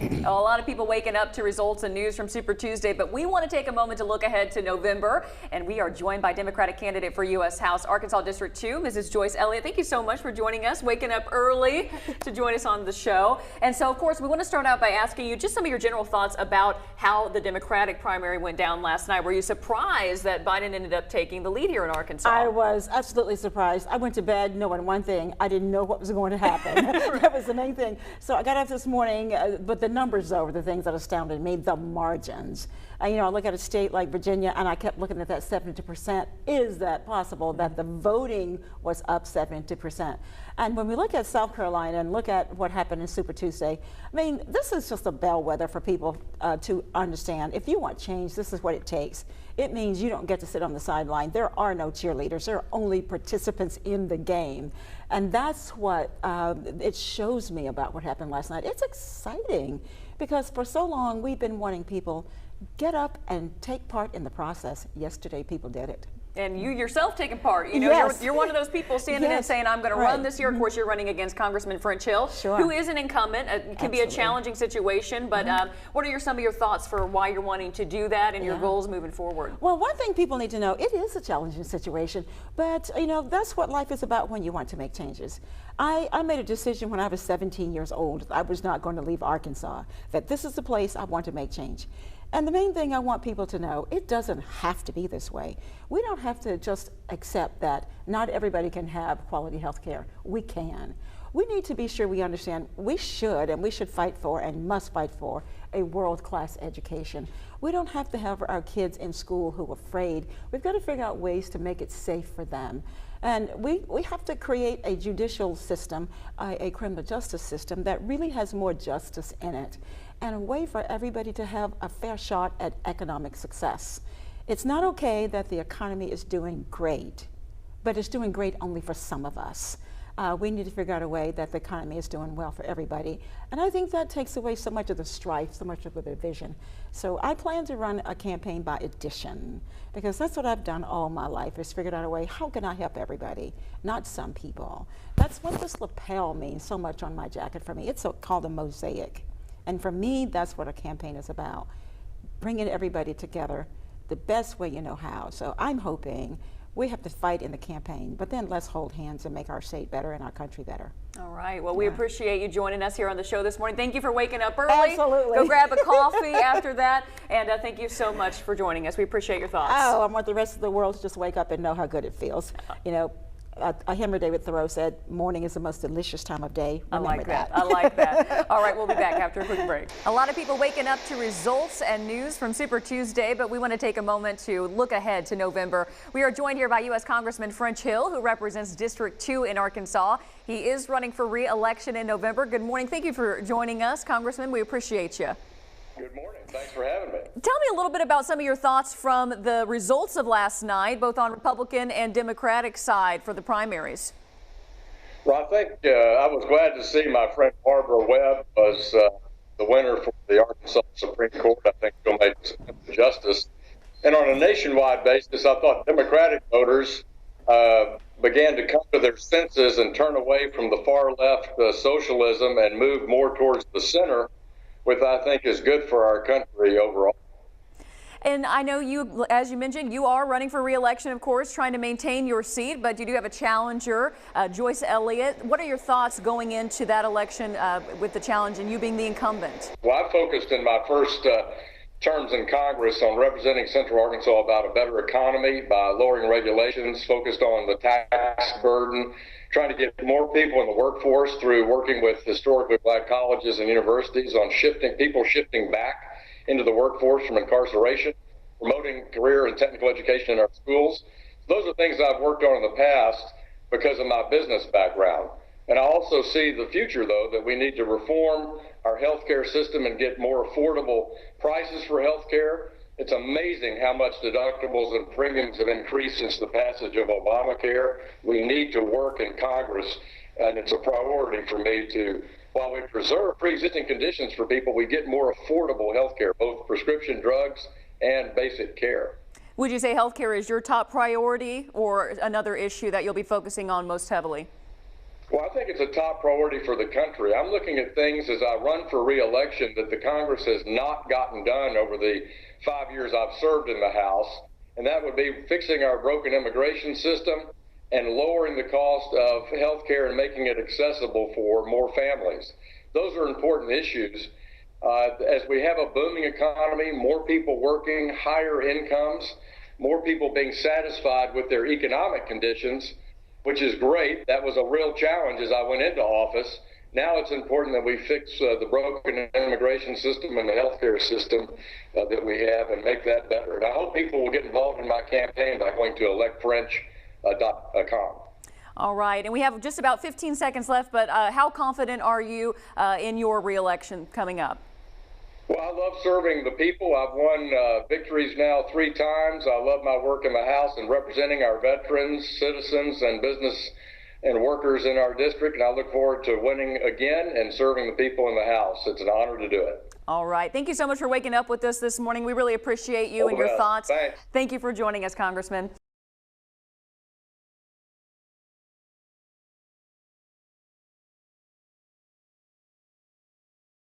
A lot of people waking up to results and news from Super Tuesday, but we want to take a moment to look ahead to November, and we are joined by Democratic candidate for U.S. House Arkansas District 2, Mrs. Joyce Elliott. Thank you so much for joining us, waking up early to join us on the show. And so, of course, we want to start out by asking you just some of your general thoughts about how the Democratic primary went down last night. Were you surprised that Biden ended up taking the lead here in Arkansas? I was absolutely surprised. I went to bed knowing one thing: I didn't know what was going to happen. That was the main thing. So I got up this morning, but the numbers though were the things that astounded me, the margins. I look at a state like Virginia, and I kept looking at that 72%. Is that possible that the voting was up 72%? And when we look at South Carolina and look at what happened in Super Tuesday, this is just a bellwether for people to understand. If you want change, this is what it takes. It means you don't get to sit on the sideline. There are no cheerleaders. There are only participants in the game. And that's what it shows me about what happened last night. It's exciting because for so long we've been wanting people get up and take part in the process. Yesterday people did it. And you yourself taking part. Yes. You're one of those people standing in saying, I'm going to run this year. Of course, you're running against Congressman French Hill, who is an incumbent. It can be a challenging situation, but what are some of your thoughts for why you're wanting to do that and your goals moving forward? Well, one thing people need to know, it is a challenging situation, but that's what life is about when you want to make changes. I made a decision when I was 17 years old. I was not going to leave Arkansas, that this is the place I want to make change. And the main thing I want people to know, it doesn't have to be this way. We don't have to just accept that not everybody can have quality health care. We can. We need to be sure we understand we should fight for and must fight for a world-class education. We don't have to have our kids in school who are afraid. We've got to figure out ways to make it safe for them. And we have to create a judicial system, a criminal justice system that really has more justice in it, and a way for everybody to have a fair shot at economic success. It's not okay that the economy is doing great, but it's doing great only for some of us. We need to figure out a way that the economy is doing well for everybody. And I think that takes away so much of the strife, so much of the division. So I plan to run a campaign by addition, because that's what I've done all my life, is figured out a way, how can I help everybody, not some people? That's what this lapel means so much on my jacket for me. It's called a mosaic. And for me, that's what a campaign is about, bringing everybody together the best way you know how. So I'm hoping we have to fight in the campaign, but then let's hold hands and make our state better and our country better. All right. Well, we appreciate you joining us here on the show this morning. Thank you for waking up early. Absolutely. Go grab a coffee after that. And thank you so much for joining us. We appreciate your thoughts. Oh, I want the rest of the world to just wake up and know how good it feels. A hymn David Thoreau said, morning is the most delicious time of day. Remember that. I like that. All right, we'll be back after a quick break. A lot of people waking up to results and news from Super Tuesday, but we want to take a moment to look ahead to November. We are joined here by U.S. Congressman French Hill, who represents District 2 in Arkansas. He is running for re-election in November. Good morning. Thank you for joining us, Congressman. We appreciate you. Good morning. Thanks for having me. Tell me a little bit about some of your thoughts from the results of last night, both on Republican and Democratic side for the primaries. Well, I think I was glad to see my friend Barbara Webb was the winner for the Arkansas Supreme Court. I think she'll make justice. And on a nationwide basis, I thought Democratic voters began to come to their senses and turn away from the far left socialism and move more towards the center, which I think is good for our country overall. And I know you, as you mentioned, you are running for re-election, of course, trying to maintain your seat, but you do have a challenger, Joyce Elliott. What are your thoughts going into that election with the challenge and you being the incumbent? Well, I focused in my first terms in Congress on representing Central Arkansas about a better economy by lowering regulations, focused on the tax burden, trying to get more people in the workforce through working with historically black colleges and universities on people shifting back into the workforce from incarceration, promoting career and technical education in our schools. Those are things I've worked on in the past because of my business background. And I also see the future, though, that we need to reform our healthcare system and get more affordable prices for healthcare. It's amazing how much deductibles and premiums have increased since the passage of Obamacare. We need to work in Congress, and it's a priority for me to, while we preserve pre-existing conditions for people, we get more affordable health care, both prescription drugs and basic care. Would you say health care is your top priority or another issue that you'll be focusing on most heavily? Well, I think it's a top priority for the country. I'm looking at things as I run for re-election that the Congress has not gotten done over the 5 years I've served in the House, and that would be fixing our broken immigration system and lowering the cost of health care and making it accessible for more families. Those are important issues. As we have a booming economy, more people working, higher incomes, more people being satisfied with their economic conditions, which is great. That was a real challenge as I went into office. Now it's important that we fix the broken immigration system and the healthcare system that we have and make that better. And I hope people will get involved in my campaign by going to electfrench.com. All right, and we have just about 15 seconds left, but how confident are you in your re-election coming up? Well, I love serving the people. I've won victories now 3 times. I love my work in the House and representing our veterans, citizens, and business and workers in our district, and I look forward to winning again and serving the people in the House. It's an honor to do it. All right. Thank you so much for waking up with us this morning. We really appreciate you and your thoughts. Thanks. Thank you for joining us, Congressman.